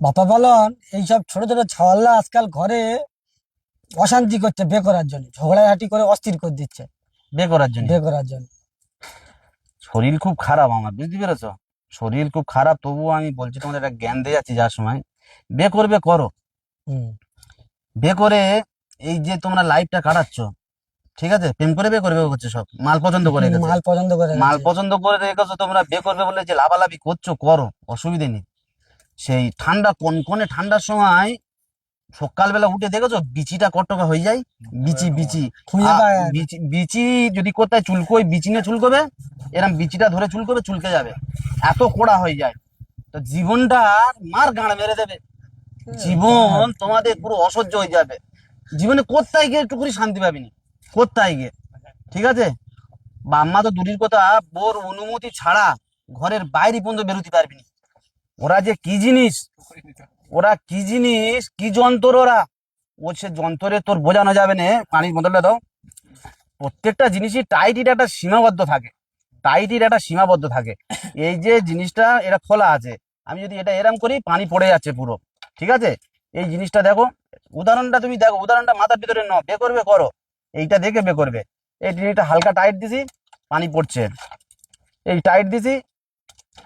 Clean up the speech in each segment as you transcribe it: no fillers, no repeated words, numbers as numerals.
বাপা বলন এইসব ছোট ছোট ছাওয়াল্লা আজকাল ঘরে অশান্তি করছে বে করার জন্য, ঝগড়াঝাটি করে অস্থির করে দিচ্ছে বে করার জন্য। বে করার জন্য। শরীর খুব খারাপ আমার, বুঝতে পেরেছো? শরীর খুব খারাপ, তবুও আমি বলছি তোমাদের একটা জ্ঞান দিয়ে যাচ্ছি। যার সময় বে করবে করো, হুম। বে করে এই যে তোমরা লাইফটা কাটাচ্ছ, ঠিক আছে, প্রেম করে বে করবে করছে, সব মাল পছন্দ করে গেছে, মাল পছন্দ করে মাল গেছে। পছন্দ করে রেখেছো তোমরা, বে করবে বলে যে লাভালাভি করছো করো, অসুবিধে নেই। সেই ঠান্ডা কনকনে ঠান্ডার সময় সকালবেলা উঠে দেখেছো বিচিটা কটকা হয়ে যায়, বিচি বিচি খুঁজে পাওয়া যায় না। বিচি বিচি যদি কোথায় চুলকোয় বিচি নিয়ে চুলকোবে, এরম বিচিটা ধরে চুলকোবে, চুলকে যাবে, এত কড়া হয়ে যায়। তো জীবনটা মার গাঁড় মেরে দেবে, জীবন তোমাদের পুরো অসহ্য হয়ে যাবে। জীবনে কোথায় গিয়ে একটু করে শান্তি পাবিনি, কোথায় গিয়ে, ঠিক আছে? বাম্মা তো দূরের কথা, বোর অনুমতি ছাড়া ঘরের বাইরে পর্যন্ত বেরোতে পারবি না। ওরা যে কি জিনিস, ওরা কি জিনিস, কি যন্ত্র ওরা, ও সে যন্ত্রে তোর বোঝানো যাবে না। পানির বোতলটা দাও। প্রত্যেকটা জিনিসই টাইটির একটা সীমাবদ্ধ থাকে, টাইটির একটা সীমাবদ্ধ থাকে। এই যে জিনিসটা এটা খোলা আছে, আমি যদি এটা এরম করি পানি পড়ে যাচ্ছে পুরো, ঠিক আছে? এই জিনিসটা দেখো, উদাহরণটা তুমি দেখো, উদাহরণটা মাথার ভিতরে নাও, বে করবে করো, এইটা দেখে বে করবে। এই জিনিসটা হালকা টাইট দিছি, পানি পড়ছে, এই টাইট দিছি,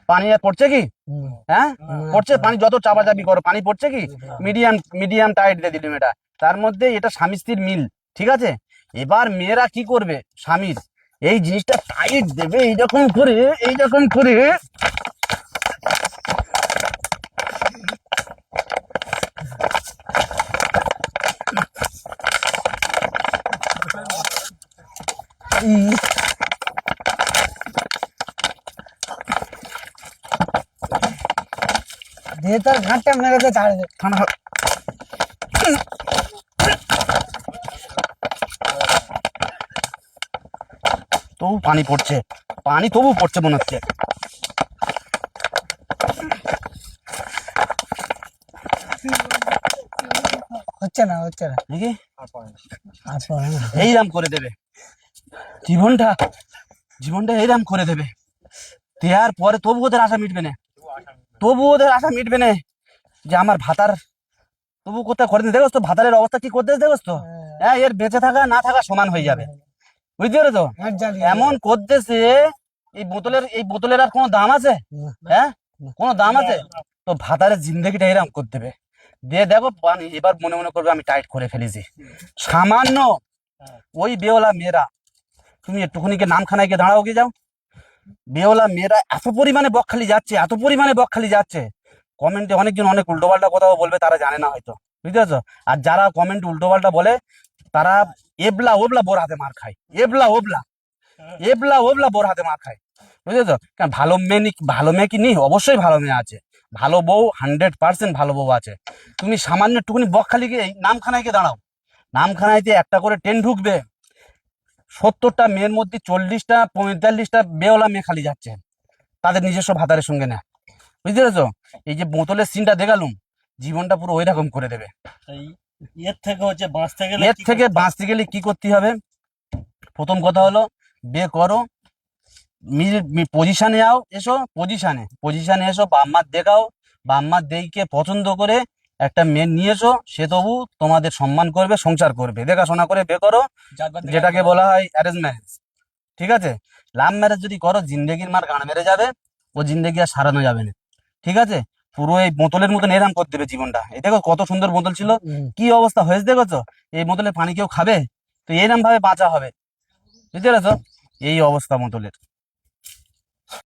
পানি আর পড়ছে কি? হুম। হ্যাঁ, পড়ছে। পানি যত চাপাচাপি করো পানি পড়ছে কি? মিডিয়াম মিডিয়াম টাইট দিয়ে দিলাম এটা, তার মধ্যে এটা স্বামী স্ত্রীর মিল, ঠিক আছে? এবার মেয়েরা কি করবে, স্বামীর এই জিনিসটা টাইট দেবে এইরকম করে, এইরকম করে, ই, দিয়ে তার ঘাটটা মেরে দিয়ে ছাড়বে। ঠান্ডা তবু পানি পড়ছে, পানি তবু পড়ছে মনে হচ্ছে। হচ্ছে না হচ্ছে না। নাকি আর পড়ে না। এইরাম করে দেবে জীবনটা, জীবনটা এইরাম করে দেবে। দেওয়ার পরে তবু ওদের আশা মিটবে না, তবু ওদের আশা মিটবে না যে আমার ভাতার, তবু কোথায় করে দেখোস তো ভাতারের অবস্থা কি করতে দেখোস তো। হ্যাঁ, এর বেঁচে থাকা না থাকা সমান হয়ে যাবে, বুঝতে পেরেছো? হাত জ্বালিয়ে এমন করতেছে, এই বোতলের আর কোনো দাম আছে? দেবে। হ্যাঁ, কোনো দাম আছে? তো ভাতারের জিন্দগিটা এরকম করে দেবে, দিয়ে দেখো পানি এবার মনে মনে করবে আমি টাইট করে ফেলেছি। সামান্য ওই বেওলা মেয়েরা, তুমি একটুখানিকে নামখানায় গিয়ে দাঁড়াও, গিয়ে যাও, বেওলা মেয়েরা এত পরিমাণে বকখালি যাচ্ছে, এত পরিমাণে বকখালি যাচ্ছে। কমেন্টে অনেকজন অনেক উল্টোপাল্টা কথাও বলবে, তারা জানে না হয়তো, বুঝতে পারছো? আর যারা কমেন্ট উল্টোপাল্টা বলে তারা এবলা ওবলা বোর হাতে মার খায়, এবলা ওবলা, এবলা ওবলা বোর হাতে মার খায়, বুঝেছো? কারণ ভালো মেয়ে ভালো মেয়ে কি নেই? অবশ্যই ভালো মেয়ে আছে, ভালো বউ 100% ভালো বউ আছে। তুমি সামান্য একটুখানি বকখালি গিয়ে নামখানায় গিয়ে দাঁড়াও, নামখানাইতে একটা করে ট্রেন ঢুকবে, 70টা মেয়ের মধ্যে 40টা 45টা বেওলা মেয়ে খালি যাচ্ছে, তাদের নিজস্ব ভাতারের সঙ্গে না, বুঝতে পেরেছো? এই যে বোতলের সিনটা দেখালুম, জীবনটা পুরো ওই রকম করে দেবে। এর থেকে হচ্ছে বাঁচতে গেলে এর থেকে বাঁচতে গেলে কি করতে হবে? প্রথম কথা হলো বে করো, পজিশনে যাও, এসো পজিশনে এসো, বাম্মার দেখাও, বাম্মার দেখে পছন্দ করে একটা মেয়ে নিয়ে এসো, সে তবু তোমাদের সম্মান করবে, সংসার করবে, দেখাশোনা করে বে করো, যেটাকে বলা হয় অ্যারেঞ্জ ম্যারেজ, ঠিক আছে? লাভ ম্যারেজ যদি করো জিন্দেগির মার গান মেরে যাবে, ও জিন্দেগি আর সারানো যাবে না, ঠিক আছে? পুরো এই বোতলের মতন এরাম করে দেবে জীবনটা। এই দেখো কত সুন্দর বোতল ছিল, কি অবস্থা হয়েছে দেখেছো? এই বোতলে পানি কেউ খাবে? তো এরম ভাবে বাঁচা হবে, বুঝতে পেরেছো? এই অবস্থা বোতলের।